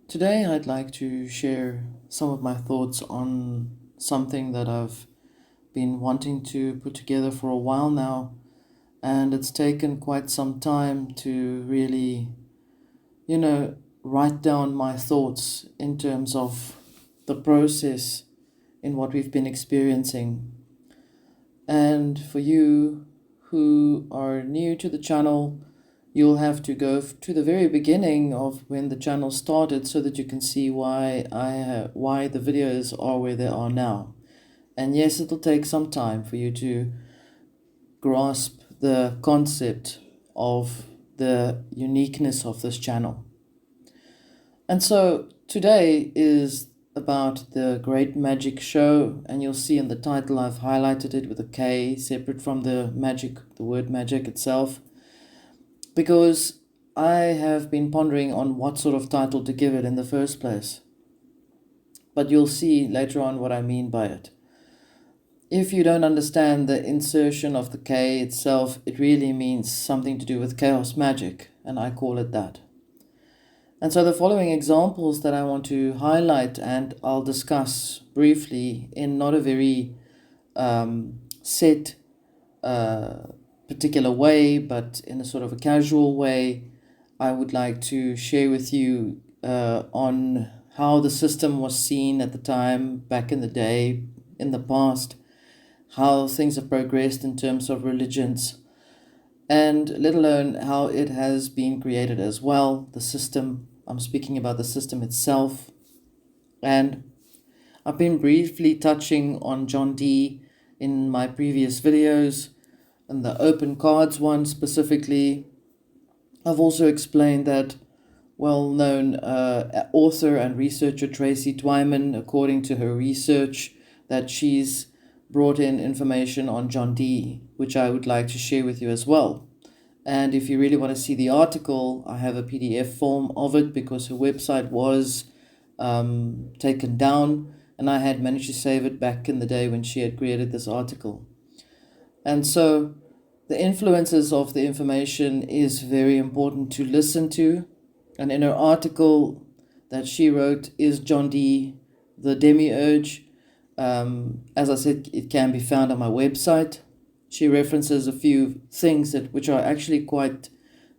Today, I'd like to share some of my thoughts on something that I've been wanting to put together for a while now, and it's taken quite some time to really, write down my thoughts in terms of the process in what we've been experiencing. And for you who are new to the channel, you'll have to go to the very beginning of when the channel started so that you can see why the videos are where they are now. And yes, it'll take some time for you to grasp the concept of the uniqueness of this channel. And so today is about the Great Magic Show, and you'll see in the title I've highlighted it with a K separate from the word magic itself, because I have been pondering on what sort of title to give it in the first place. But you'll see later on what I mean by it. If you don't understand the insertion of the K itself, it really means something to do with chaos magic, and I call it that. And so the following examples that I want to highlight and I'll discuss briefly in not a very set particular way, but in a sort of a casual way, I would like to share with you on how the system was seen at the time, back in the day, in the past, how things have progressed in terms of religions, and let alone how it has been created as well, the system. I'm speaking about the system itself. And I've been briefly touching on John Dee in my previous videos, and the open cards one specifically. I've also explained that well-known author and researcher Tracy Twyman, according to her research, that she's brought in information on John Dee, which I would like to share with you as well. And if you really want to see the article, I have a PDF form of it because her website was taken down, and I had managed to save it back in the day when she had created this article. And so the influences of the information is very important to listen to. And in her article that she wrote, Is John Dee the Demiurge? As I said, it can be found on my website. She references a few things which are actually quite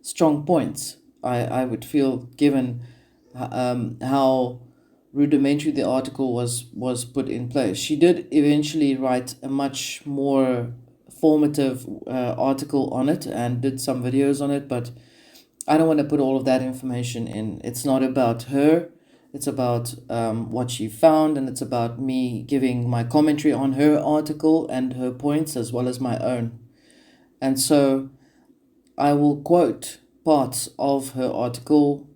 strong points, I would feel, given how rudimentary the article was put in place. She did eventually write a much more formative article on it and did some videos on it, but I don't want to put all of that information in. It's not about her. It's about what she found, and it's about me giving my commentary on her article and her points as well as my own. And so I will quote parts of her article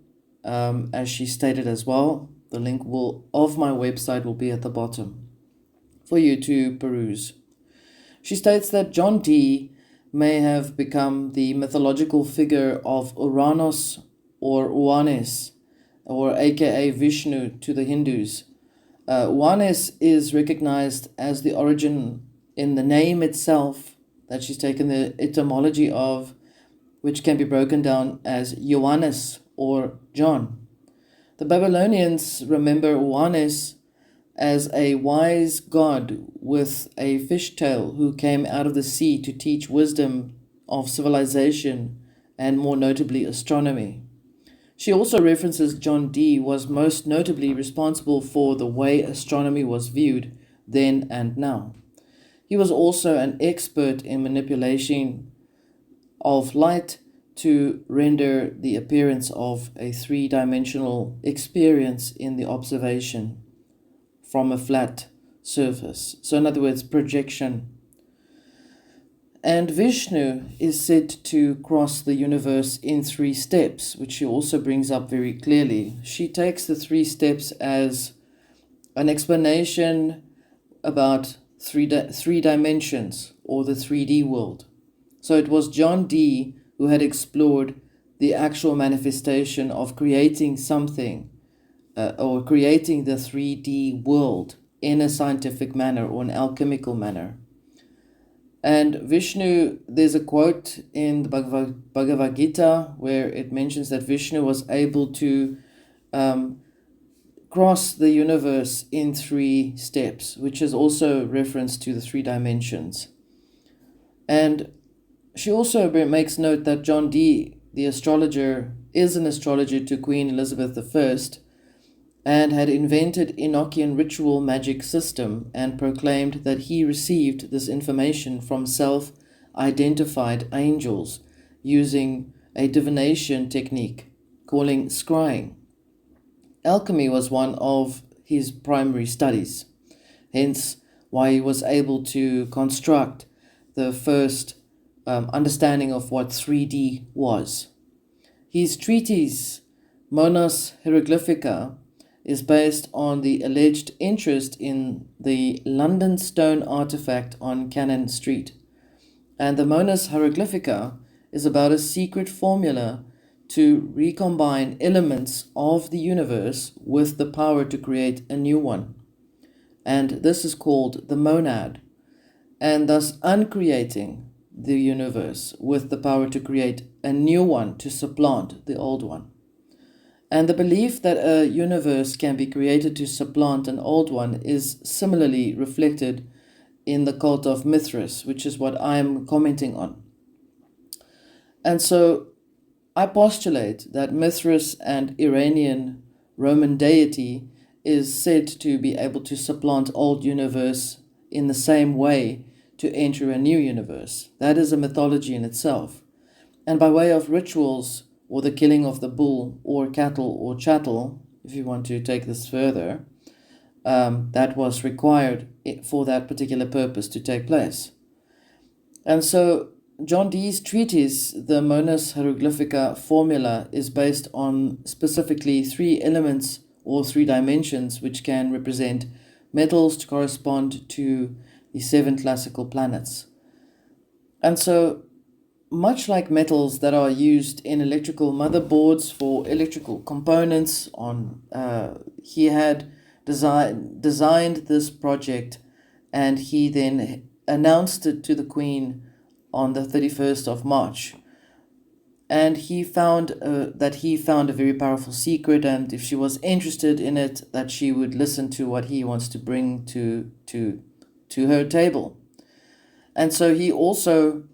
as she stated as well. The link of my website will be at the bottom for you to peruse. She states that John Dee may have become the mythological figure of Uranos or Uanes, or aka Vishnu to the Hindus. Uanes is recognized as the origin in the name itself that she's taken the etymology of, which can be broken down as Ioannis or John. The Babylonians remember Uanes as a wise god with a fishtail who came out of the sea to teach wisdom of civilization and more notably astronomy. She also references John Dee was most notably responsible for the way astronomy was viewed then and now. He was also an expert in manipulation of light to render the appearance of a three-dimensional experience in the observation from a flat surface. So in other words, projection. And Vishnu is said to cross the universe in 3 steps, which she also brings up very clearly. She takes the 3 steps as an explanation about three dimensions, or the 3D world. So it was John Dee who had explored the actual manifestation of creating something, or creating the 3D world in a scientific manner or an alchemical manner. And Vishnu, there's a quote in the Bhagavad Gita where it mentions that Vishnu was able to cross the universe in 3 steps, which is also reference to the 3 dimensions. And she also makes note that John Dee, the astrologer, is an astrologer to Queen Elizabeth I and had invented Enochian ritual magic system and proclaimed that he received this information from self-identified angels using a divination technique calling scrying. Alchemy was one of his primary studies, hence why he was able to construct the first understanding of what 3D was. His treatise, Monas Hieroglyphica, is based on the alleged interest in the London stone artifact on Cannon Street. And the Monas Hieroglyphica is about a secret formula to recombine elements of the universe with the power to create a new one. And this is called the monad, and thus uncreating the universe with the power to create a new one to supplant the old one. And the belief that a universe can be created to supplant an old one is similarly reflected in the cult of Mithras, which is what I am commenting on. And so I postulate that Mithras and Iranian Roman deity is said to be able to supplant old universe in the same way to enter a new universe. That is a mythology in itself. And by way of rituals, or the killing of the bull or cattle or chattel, if you want to take this further, that was required for that particular purpose to take place. And so John Dee's treatise, the Monas Hieroglyphica formula, is based on specifically 3 elements or 3 dimensions which can represent metals to correspond to the 7 classical planets. And so much like metals that are used in electrical motherboards for electrical components he had designed this project, and he then announced it to the Queen on the 31st of March. And he found a very powerful secret, and if she was interested in it, that she would listen to what he wants to bring to her table. And so he also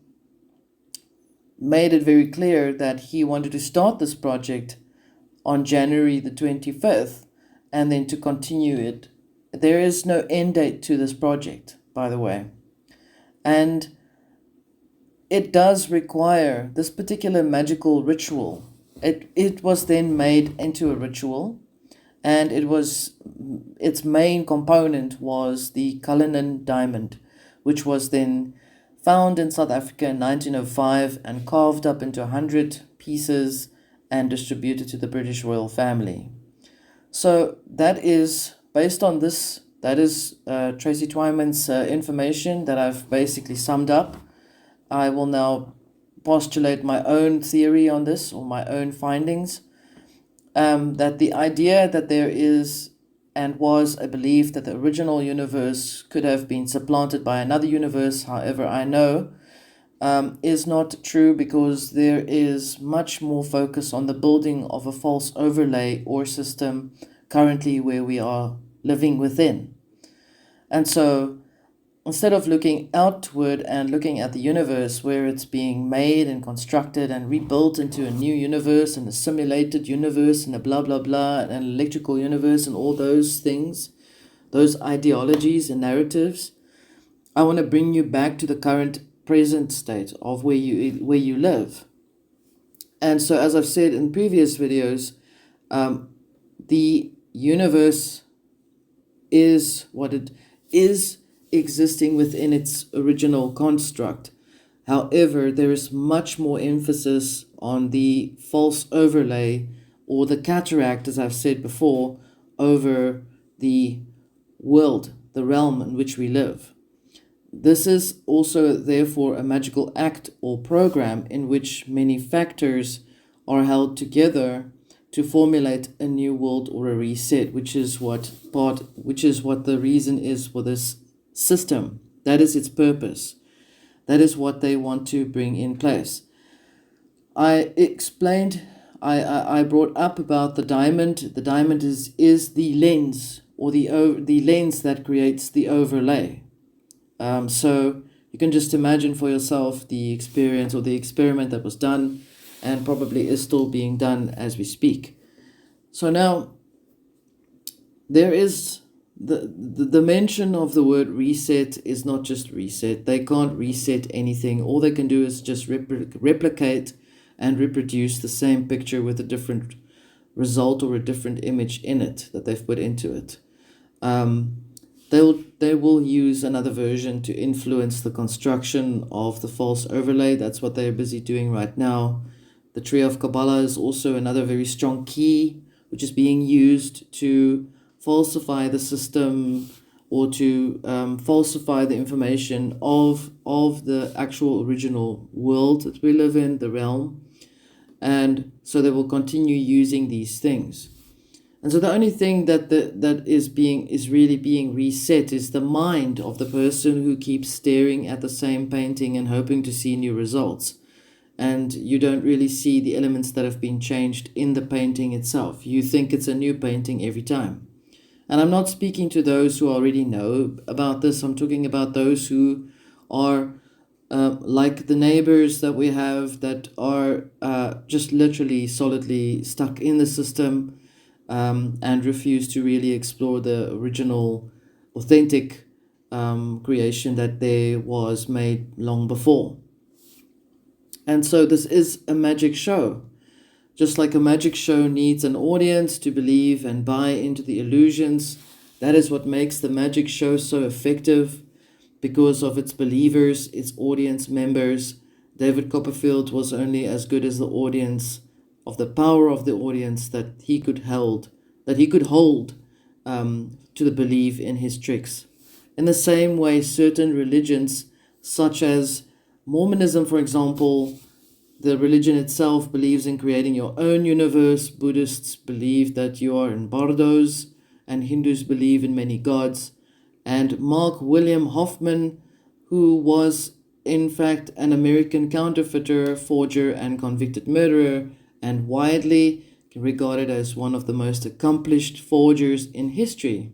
made it very clear that he wanted to start this project on January the 25th and then to continue it. There is no end date to this project, by the way. And it does require this particular magical ritual. It was then made into a ritual, and its main component was the Cullinan diamond, which was then found in South Africa in 1905 and carved up into 100 pieces and distributed to the British royal family. So that is, based on this, that is Tracy Twyman's information that I've basically summed up. I will now postulate my own theory on this, or my own findings, that the idea that there is and was a belief that the original universe could have been supplanted by another universe, however I know, is not true, because there is much more focus on the building of a false overlay or system currently where we are living within. And so instead of looking outward and looking at the universe where it's being made and constructed and rebuilt into a new universe and a simulated universe and a blah blah blah and an electrical universe and all those things, those ideologies and narratives, I want to bring you back to the current present state of where you live. And so, as I've said in previous videos, the universe is what it is, existing within its original construct. However, there is much more emphasis on the false overlay, or the cataract, as I've said before, over the world, the realm in which we live. This is also therefore a magical act or program in which many factors are held together to formulate a new world or a reset, which is what the reason is for this system. That is its purpose. That is what they want to bring in place. I explained I brought up about the diamond. The diamond is the lens, or the lens that creates the overlay. So you can just imagine for yourself the experience or the experiment that was done, and probably is still being done as we speak. So now there is the mention of the word reset is not just reset. They can't reset anything. All they can do is just replicate and reproduce the same picture with a different result or a different image in it that they've put into it. They will use another version to influence the construction of the false overlay. That's what they're busy doing right now. The Tree of Kabbalah is also another very strong key, which is being used to falsify the system, or to falsify the information of the actual original world that we live in, the realm. And so they will continue using these things. And so the only thing that is really being reset is the mind of the person who keeps staring at the same painting and hoping to see new results. And you don't really see the elements that have been changed in the painting itself. You think it's a new painting every time. And I'm not speaking to those who already know about this. I'm talking about those who are like the neighbors that we have that are just literally solidly stuck in the system, and refuse to really explore the original, authentic creation that there was made long before. And so this is a magic show. Just like a magic show needs an audience to believe and buy into the illusions, that is what makes the magic show so effective, because of its believers, its audience members. David Copperfield was only as good as the audience, of the power of the audience that he could hold to the belief in his tricks. In the same way, certain religions, such as Mormonism, for example, the religion itself believes in creating your own universe. Buddhists believe that you are in bardos, and Hindus believe in many gods. And Mark William Hoffman, who was in fact an American counterfeiter, forger, and convicted murderer, and widely regarded as one of the most accomplished forgers in history.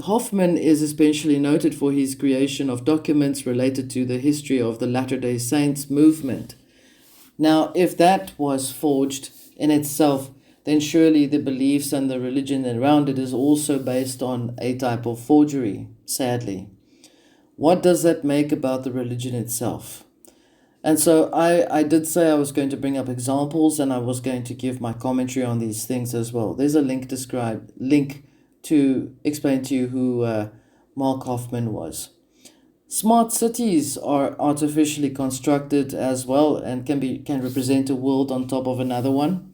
Hoffman is especially noted for his creation of documents related to the history of the Latter-day Saints movement. Now, if that was forged in itself, then surely the beliefs and the religion around it is also based on a type of forgery, sadly. What does that make about the religion itself? And so I did say I was going to bring up examples, and I was going to give my commentary on these things as well. There's a link to explain to you who Mark Hoffman was. Smart cities are artificially constructed as well, and can represent a world on top of another one,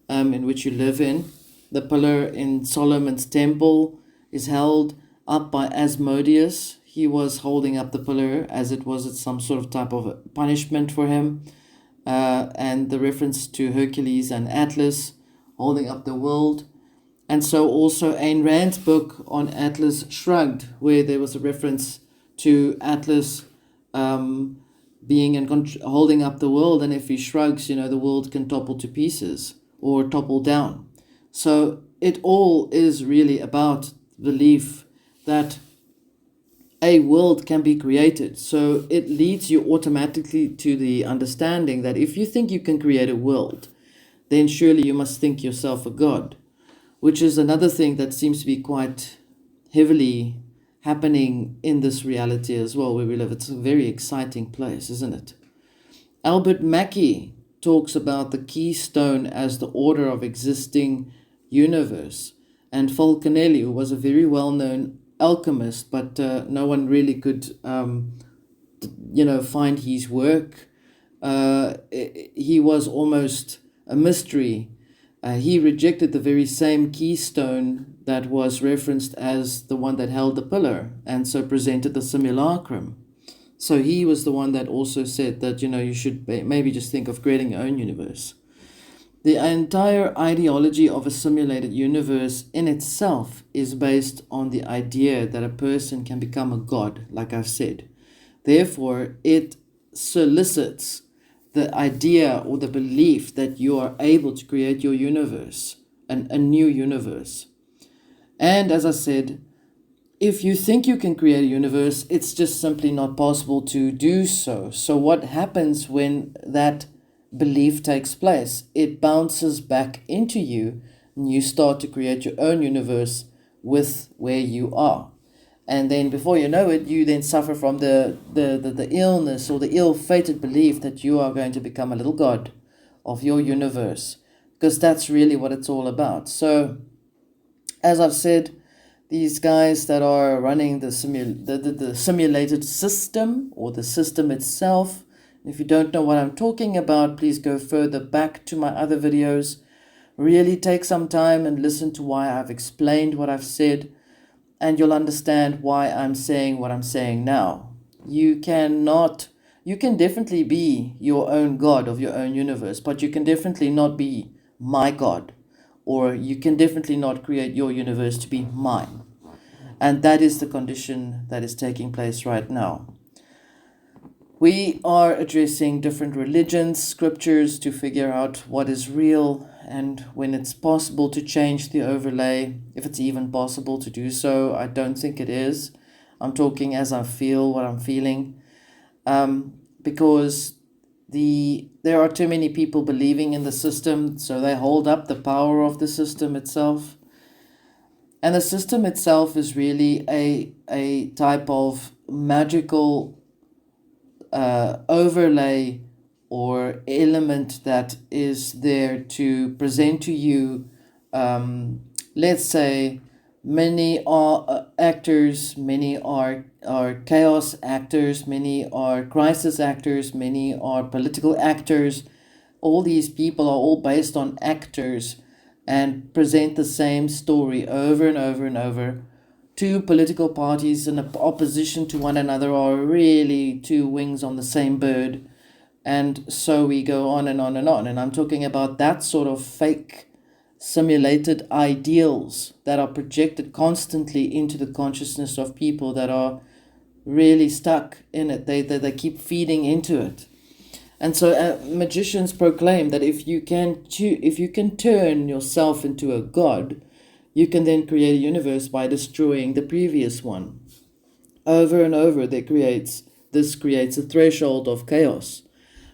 in which you live in. The pillar in Solomon's temple is held up by Asmodeus. He was holding up the pillar as it was some sort of type of punishment for him. And the reference to Hercules and Atlas holding up the world. And so also Ayn Rand's book on Atlas Shrugged, where there was a reference to Atlas being and holding up the world. And if he shrugs, the world can topple to pieces or topple down. So it all is really about belief that a world can be created. So it leads you automatically to the understanding that if you think you can create a world, then surely you must think yourself a god, which is another thing that seems to be quite heavily happening in this reality as well, where we live. It's a very exciting place, isn't it? Albert Mackey talks about the keystone as the order of existing universe. And Falconelli, who was a very well-known alchemist, but no one really could, find his work. He was almost a mystery. He rejected the very same keystone that was referenced as the one that held the pillar, and so presented the simulacrum. So he was the one that also said that, you should maybe just think of creating your own universe. The entire ideology of a simulated universe in itself is based on the idea that a person can become a god, like I've said. Therefore, it solicits the idea or the belief that you are able to create your universe, a new universe. And as I said, if you think you can create a universe, it's just simply not possible to do so. So what happens when that belief takes place? It bounces back into you, and you start to create your own universe with where you are. And then before you know it, you then suffer from the illness or the ill-fated belief that you are going to become a little god of your universe, because that's really what it's all about. So, as I've said, these guys that are running the simulated system, or the system itself, if you don't know what I'm talking about, please go further back to my other videos. Really take some time and listen to why I've explained what I've said, and you'll understand why I'm saying what I'm saying now. You can definitely be your own god of your own universe, but you can definitely not be my god, or you can definitely not create your universe to be mine. And that is the condition that is taking place right now. We are addressing different religions, scriptures, to figure out what is real and when it's possible to change the overlay, if it's even possible to do so. I don't think it is. I'm talking as I feel what I'm feeling, because there are too many people believing in the system, so they hold up the power of the system itself. And the system itself is really a type of magical overlay or element that is there to present to you, let's say, many are actors, many are chaos actors, many are crisis actors, many are political actors. All these people are all based on actors and present the same story over and over and over. Two political parties in opposition to one another are really two wings on the same bird. And so we go on and on and on. And I'm talking about that sort of fake simulated ideals that are projected constantly into the consciousness of people that are really stuck in it. They keep feeding into it. And so magicians proclaim that if you can turn yourself into a god, you can then create a universe by destroying the previous one. Over and over, this creates a threshold of chaos,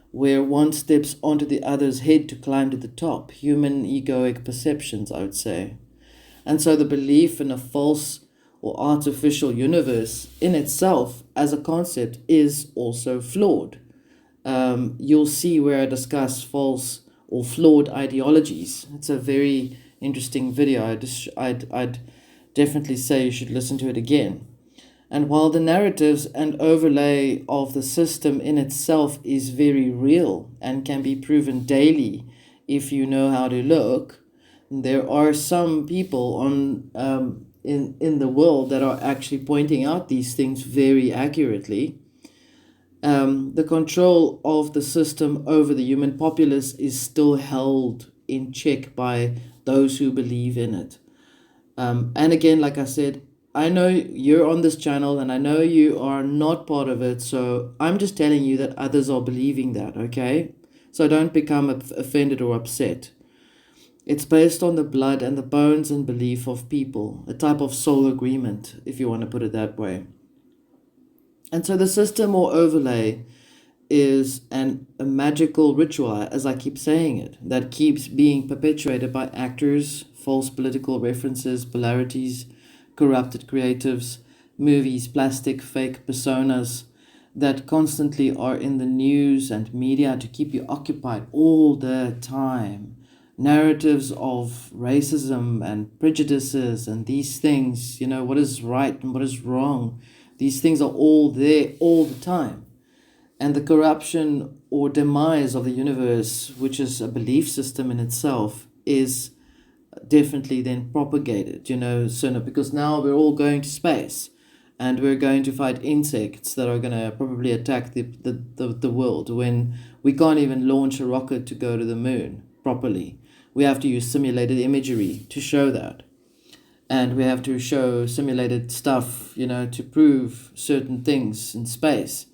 where one steps onto the other's head to climb to the top. Human egoic perceptions, I would say. And so the belief in a false or artificial universe in itself as a concept is also flawed. You'll see where I discuss false or flawed ideologies. It's a very interesting video. I'd definitely say you should listen to it again. And while the narratives and overlay of the system in itself is very real and can be proven daily if you know how to look, there are some people in the world that are actually pointing out these things very accurately. The control of the system over the human populace is still held in check by those who believe in it. And again, like I said, I know you're on this channel and I know you are not part of it, so I'm just telling you that others are believing that, okay? So don't become offended or upset. It's based on the blood and the bones and belief of people, a type of soul agreement, if you want to put it that way. And so the system or overlay is a magical ritual, as I keep saying it, that keeps being perpetuated by actors, false political references, polarities, corrupted creatives, movies, plastic, fake personas that constantly are in the news and media to keep you occupied all the time. Narratives of racism and prejudices and these things, what is right and what is wrong. These things are all there all the time. And the corruption or demise of the universe, which is a belief system in itself, is definitely then propagated, sooner, because now we're all going to space and we're going to fight insects that are going to probably attack the world when we can't even launch a rocket to go to the moon properly. We have to use simulated imagery to show that. And we have to show simulated stuff, to prove certain things in space.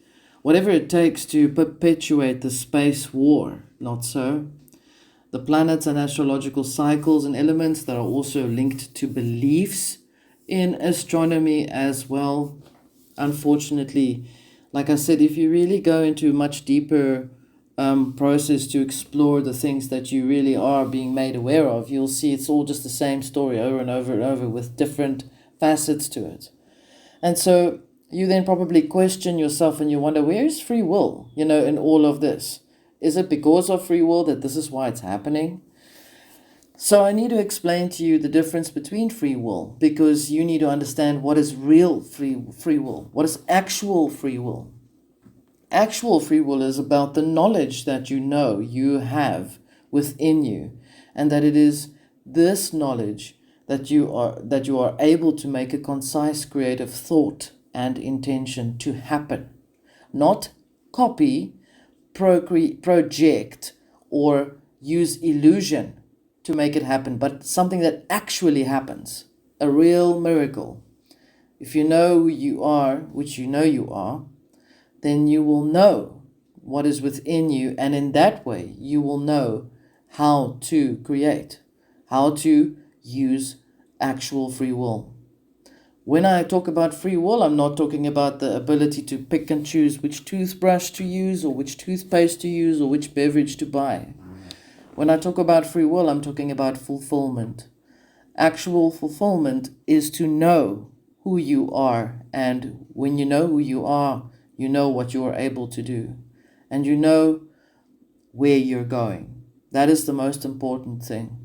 Whatever it takes to perpetuate the space war, not so. The planets and astrological cycles and elements that are also linked to beliefs in astronomy as well. Unfortunately, like I said, if you really go into much deeper process to explore the things that you really are being made aware of, you'll see it's all just the same story over and over and over with different facets to it. And so you then probably question yourself and you wonder, where is free will, in all of this? Is it because of free will that this is why it's happening? So I need to explain to you the difference between free will, because you need to understand what is real free will, what is actual free will. Actual free will is about the knowledge that you have within you, and that it is this knowledge that you are able to make a concise creative thought and intention to happen, not copy, project, or use illusion to make it happen, but something that actually happens, a real miracle. If you know who you are, which you know you are, then you will know what is within you, and in that way you will know how to create, how to use actual free will. When I talk about free will, I'm not talking about the ability to pick and choose which toothbrush to use or which toothpaste to use or which beverage to buy. When I talk about free will, I'm talking about fulfillment. Actual fulfillment is to know who you are, and when you know who you are, you know what you are able to do, and you know where you're going. That is the most important thing.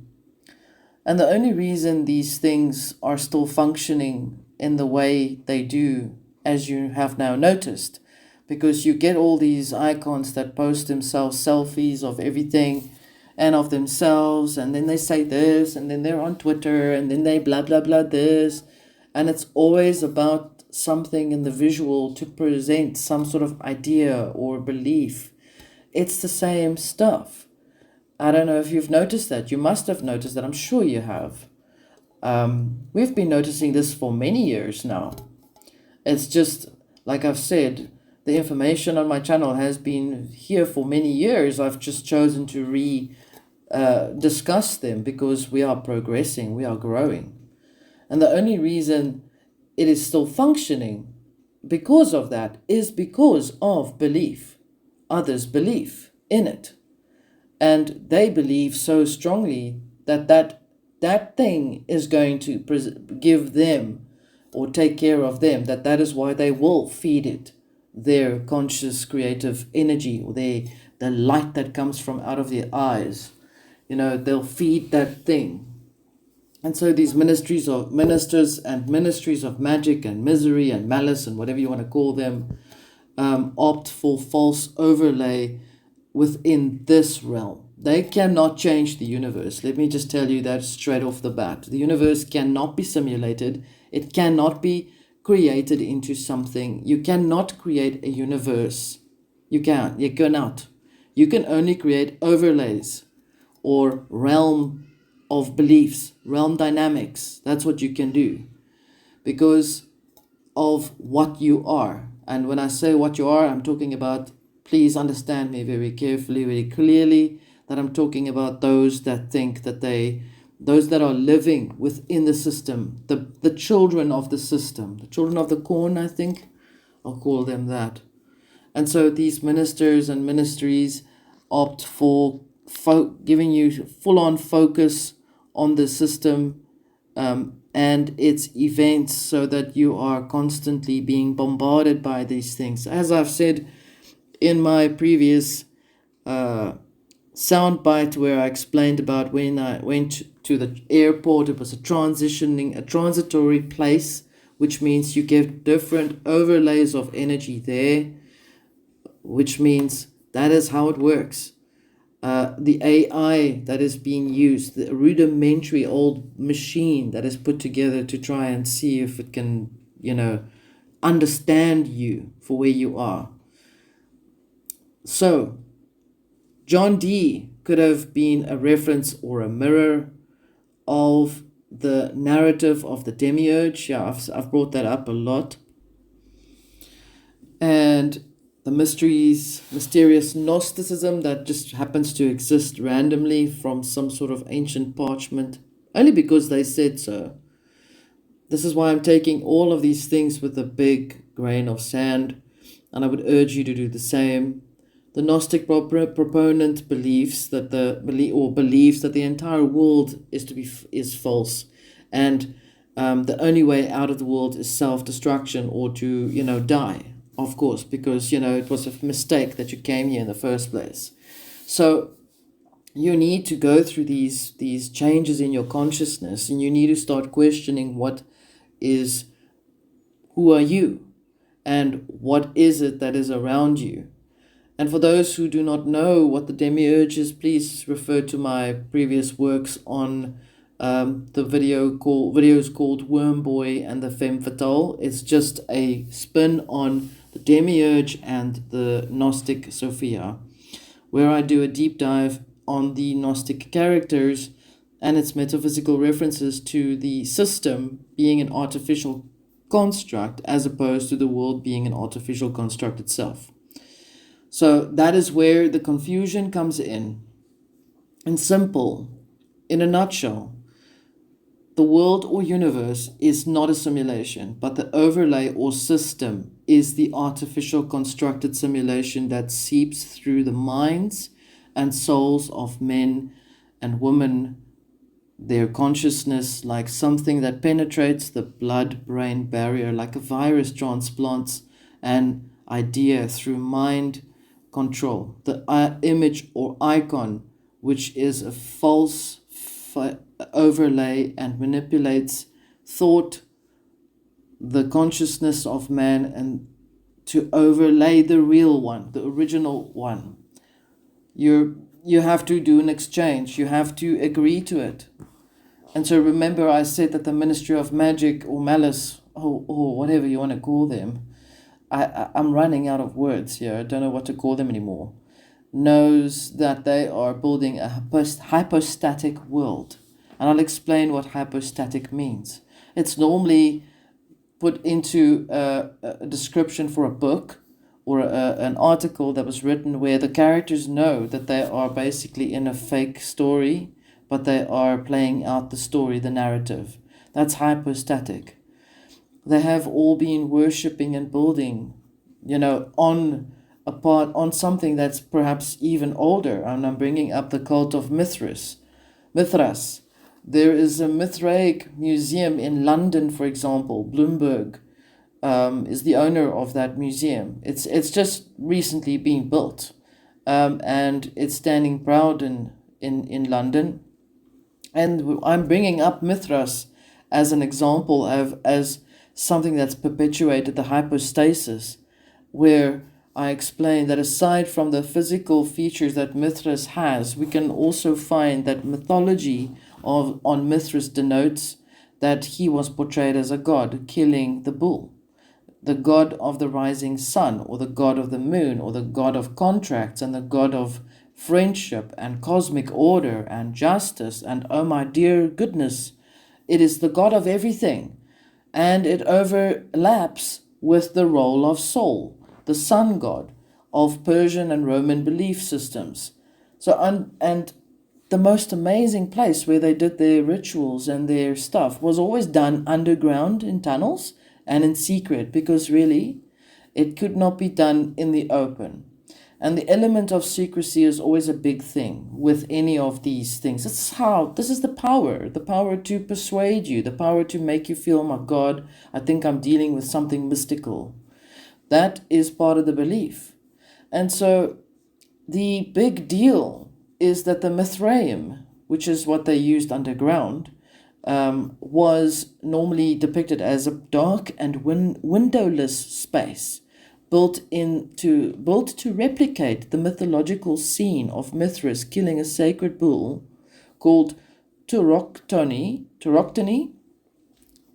And the only reason these things are still functioning in the way they do, as you have now noticed, because you get all these icons that post themselves selfies of everything and of themselves, and then they say this, and then they're on Twitter, and then they blah blah blah this, and it's always about something in the visual to present some sort of idea or belief. It's the same stuff. I don't know if you've noticed that. You must have noticed that. I'm sure you have. We've been noticing this for many years now. It's just, like I've said, the information on my channel has been here for many years. I've just chosen to discuss them because we are progressing, we are growing. And the only reason it is still functioning because of that is because of belief. Others' belief in it. And they believe so strongly that thing is going to give them or take care of them, that is why they will feed it their conscious creative energy, or the light that comes from out of their eyes. They'll feed that thing. And so these ministers and ministries of magic and misery and malice and whatever you want to call them opt for false overlay within this realm. They cannot change the universe. Let me just tell you that straight off the bat. The universe cannot be simulated. It cannot be created into something. You cannot create a universe. You cannot. You can only create overlays or realm of beliefs, realm dynamics. That's what you can do because of what you are. And when I say what you are, I'm talking about, please understand me very carefully, very clearly, that I'm talking about those that think that those that are living within the system, the children of the system, the children of the corn, I think I'll call them that. And so these ministers and ministries opt for giving you full-on focus on the system and its events, so that you are constantly being bombarded by these things. As I've said in my previous soundbite where I explained about when I went to the airport, it was a transitory place, which means you get different overlays of energy there, which means that is how it works. The AI that is being used, the rudimentary old machine that is put together to try and see if it can, understand you for where you are. So, John Dee could have been a reference or a mirror of the narrative of the Demiurge. Yeah, I've brought that up a lot. And the mysterious Gnosticism that just happens to exist randomly from some sort of ancient parchment, only because they said so. This is why I'm taking all of these things with a big grain of sand, and I would urge you to do the same. The Gnostic proponent believes that the entire world is false, and the only way out of the world is self-destruction, or to die, of course, because it was a mistake that you came here in the first place. So you need to go through these changes in your consciousness, and you need to start questioning who are you, and what is it that is around you. And for those who do not know what the Demiurge is, please refer to my previous works on the videos called Worm Boy and the Femme Fatale. It's just a spin on the Demiurge and the Gnostic Sophia, where I do a deep dive on the Gnostic characters and its metaphysical references to the system being an artificial construct, as opposed to the world being an artificial construct itself. So that is where the confusion comes in. And simple, in a nutshell, the world or universe is not a simulation, but the overlay or system is the artificial constructed simulation that seeps through the minds and souls of men and women, their consciousness, like something that penetrates the blood-brain barrier, like a virus transplants an idea through mind control. The image or icon, which is a false overlay and manipulates thought, the consciousness of man, and to overlay the real one, the original one. You have to do an exchange. You have to agree to it. And so remember, I said that the Ministry of Magic or Malice, or whatever you want to call them, I'm running out of words here. I don't know what to call them anymore. Knows that they are building a hypostatic world. And I'll explain what hypostatic means. It's normally put into a description for a book or an article that was written where the characters know that they are basically in a fake story, but they are playing out the story, the narrative. That's hypostatic. They have all been worshipping and building, on something that's perhaps even older. And I'm bringing up the cult of Mithras. There is a Mithraic museum in London, for example. Bloomberg is the owner of that museum. It's just recently been built, and it's standing proud in London. And I'm bringing up Mithras as an example as something that's perpetuated the hypostasis, where I explain that aside from the physical features that Mithras has, we can also find that mythology on Mithras denotes that he was portrayed as a god, killing the bull, the god of the rising sun, or the god of the moon, or the god of contracts, and the god of friendship and cosmic order and justice, and oh my dear goodness, it is the god of everything, and it overlaps with the role of Sol, the sun god of Persian and Roman belief systems. So and the most amazing place where they did their rituals and their stuff was always done underground in tunnels and in secret, because really it could not be done in the open. And the element of secrecy is always a big thing with any of these things. This is the power to persuade you, the power to make you feel, oh my God, I think I'm dealing with something mystical. That is part of the belief. And so the big deal is that the Mithraism, which is what they used underground, was normally depicted as a dark and windowless space, built to replicate the mythological scene of Mithras killing a sacred bull called Turoctony,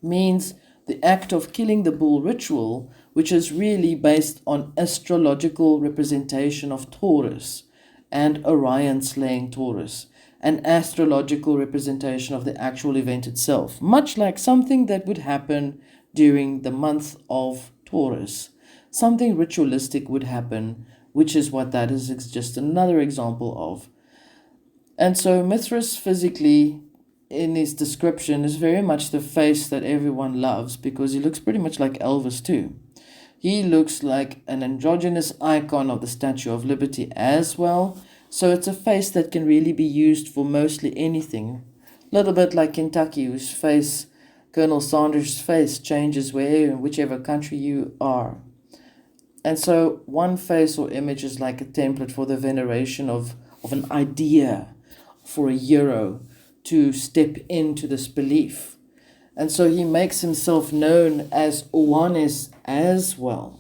means the act of killing the bull ritual, which is really based on astrological representation of Taurus and Orion slaying Taurus, an astrological representation of the actual event itself, much like something that would happen during the month of Taurus. something ritualistic would happen, which is what that is just another example of. And so Mithras physically, in his description, is very much the face that everyone loves, because he looks pretty much like Elvis too. He looks like an androgynous icon of the Statue of Liberty as well. So it's a face that can really be used for mostly anything. A little bit like Kentucky, whose face, Colonel Sanders' face, changes whichever country you are. And so one face or image is like a template for the veneration of an idea, for a hero to step into this belief. And so he makes himself known as Oannes as well.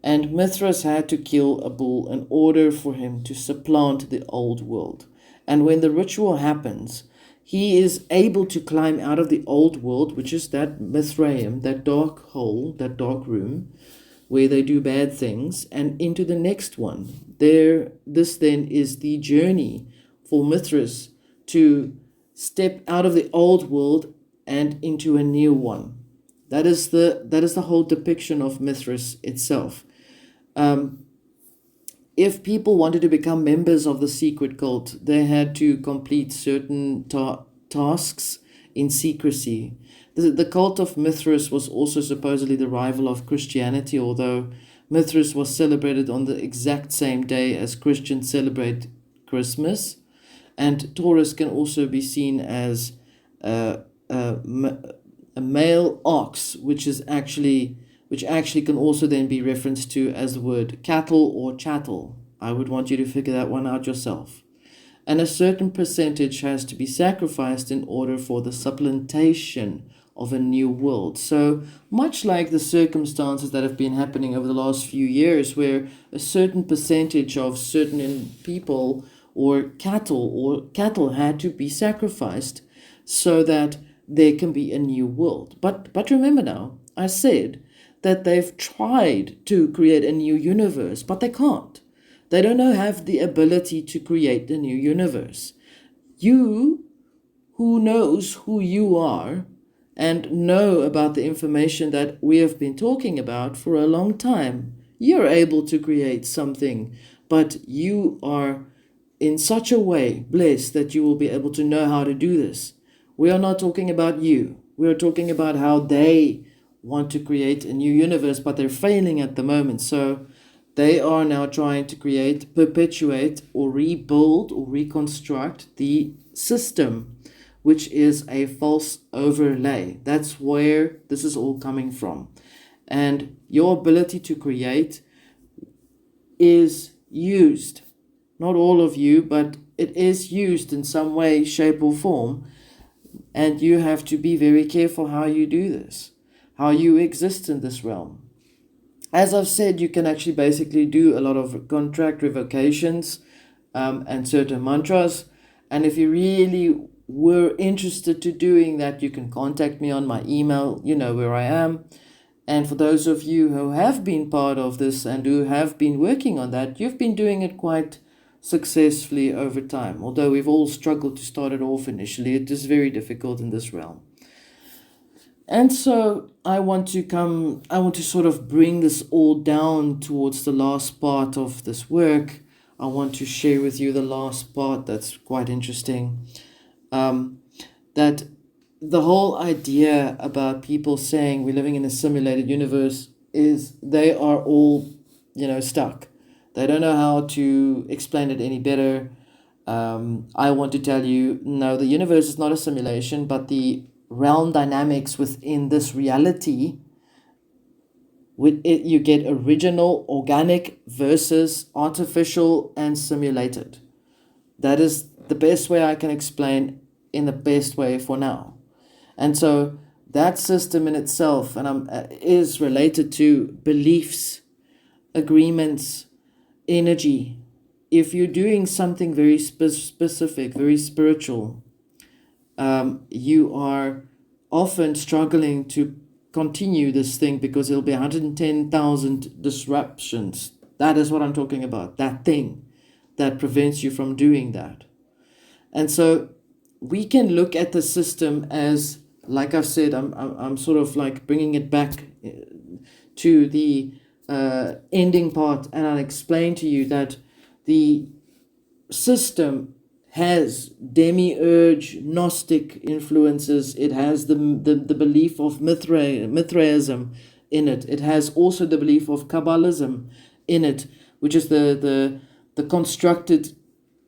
And Mithras had to kill a bull in order for him to supplant the old world. And when the ritual happens, he is able to climb out of the old world, which is that Mithraism, that dark hole, that dark room, where they do bad things, and into the next one. This then is the journey for Mithras to step out of the old world and into a new one. That is the whole depiction of Mithras itself. If people wanted to become members of the secret cult, they had to complete certain tasks in secrecy. The cult of Mithras was also supposedly the rival of Christianity, although Mithras was celebrated on the exact same day as Christians celebrate Christmas. And Taurus can also be seen as a male ox, which actually can also then be referenced to as the word cattle or chattel. I would want you to figure that one out yourself. And a certain percentage has to be sacrificed in order for the supplantation of a new world. So much like the circumstances that have been happening over the last few years, where a certain percentage of certain people or cattle had to be sacrificed so that there can be a new world. But remember now, I said that they've tried to create a new universe, but they can't. They don't have the ability to create a new universe. You, who knows who you are and know about the information that we have been talking about for a long time, you're able to create something, but you are in such a way blessed that you will be able to know how to do this. We are not talking about you. We are talking about how they want to create a new universe, but they're failing at the moment. So they are now trying to create, perpetuate, or rebuild or reconstruct the system, which is a false overlay. That's where this is all coming from. And your ability to create is used. Not all of you, but it is used in some way, shape, or form. And you have to be very careful how you do this, how you exist in this realm. As I've said, you can actually basically do a lot of contract revocations and certain mantras. And if you really were interested to doing that, you can contact me on my email. You know where I am. And for those of you who have been part of this and who have been working on that, you've been doing it quite successfully over time. Although we've all struggled to start it off initially, it is very difficult in this realm. And so I want to sort of bring this all down towards the last part of this work. I want to share with you the last part that's quite interesting. That the whole idea about people saying we're living in a simulated universe is they are all, stuck. They don't know how to explain it any better. I want to tell you, no, the universe is not a simulation, but the realm dynamics within this reality, with it, you get original, organic versus artificial and simulated. That is the best way I can explain in the best way for now. And so that system in itself is related to beliefs, agreements, energy. If you're doing something very specific, very spiritual, you are often struggling to continue this thing because there'll be 110,000 disruptions. That is what I'm talking about, that thing that prevents you from doing that. And so we can look at the system as, like I've said, I'm sort of like bringing it back to the ending part, and I'll explain to you that the system has demiurge Gnostic influences. It has the belief of Mithraism in it. It has also the belief of Kabbalism in it, which is the constructed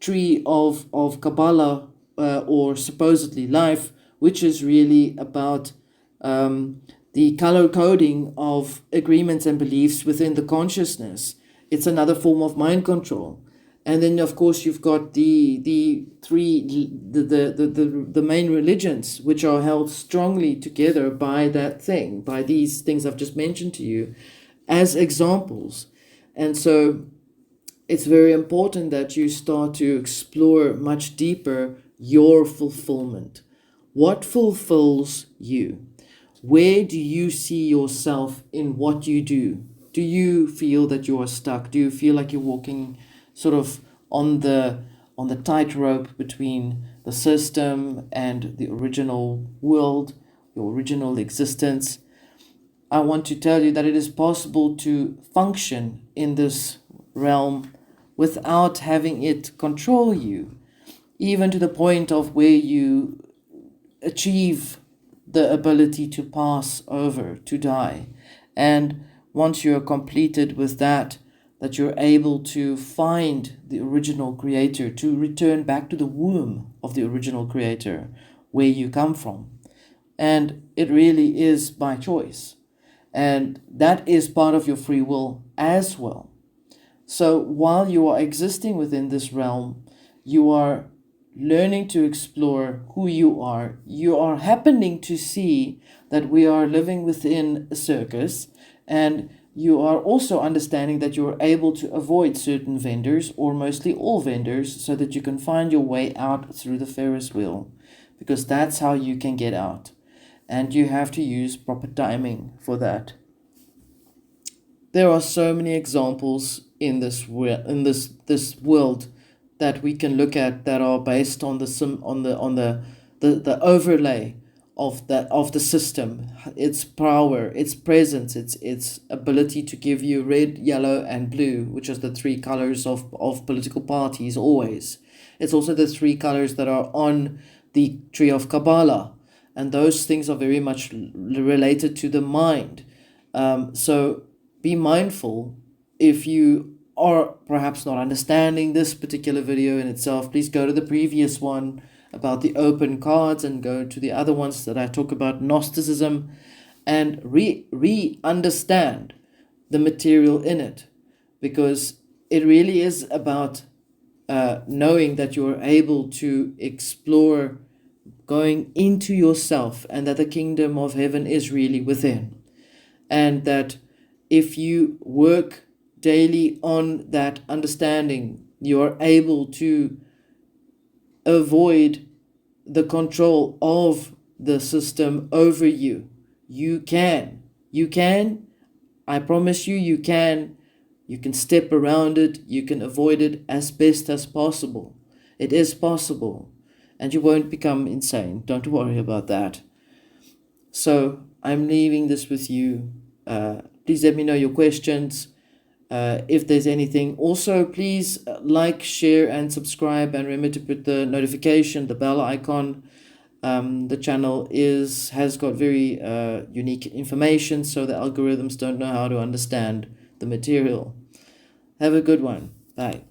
tree of Kabbalah, or supposedly life, which is really about the color coding of agreements and beliefs within the consciousness. It's another form of mind control. And then, of course, you've got the main religions, which are held strongly together by that thing, by these things I've just mentioned to you, as examples. And so it's very important that you start to explore much deeper your fulfillment. What fulfills you? Where do you see yourself in what you do? Do you feel that you are stuck? Do you feel like you're walking sort of on the tightrope between the system and the original world, your original existence? I want to tell you that it is possible to function in this realm without having it control you, even to the point of where you achieve the ability to pass over, to die. And once you're completed with that you're able to find the original creator, to return back to the womb of the original creator, where you come from. And it really is by choice. And that is part of your free will as well. So while you are existing within this realm, you are learning to explore who you are. You are happening to see that we are living within a circus, and you are also understanding that you are able to avoid certain vendors, or mostly all vendors, so that you can find your way out through the Ferris wheel, because that's how you can get out. And you have to use proper timing for that. There are so many examples in this world that we can look at that are based on the overlay of the system, its power, its presence, its ability to give you red, yellow, and blue, which is the three colors of political parties always. It's also the three colors that are on the tree of Kabbalah, and those things are very much related to the mind. So be mindful. If you are perhaps not understanding this particular video in itself, please go to the previous one about the open cards and go to the other ones that I talk about Gnosticism, and re-understand the material in it, because it really is about knowing that you are able to explore going into yourself, and that the kingdom of heaven is really within, and that if you work daily on that understanding, you are able to avoid the control of the system over you. You can, I promise you, you can step around it, you can avoid it as best as possible. It is possible, and you won't become insane. Don't worry about that. So I'm leaving this with you. Please let me know your questions. If there's anything. Also, please like, share, and subscribe, and remember to put the notification, the bell icon. The channel has got very unique information, so the algorithms don't know how to understand the material. Have a good one. Bye.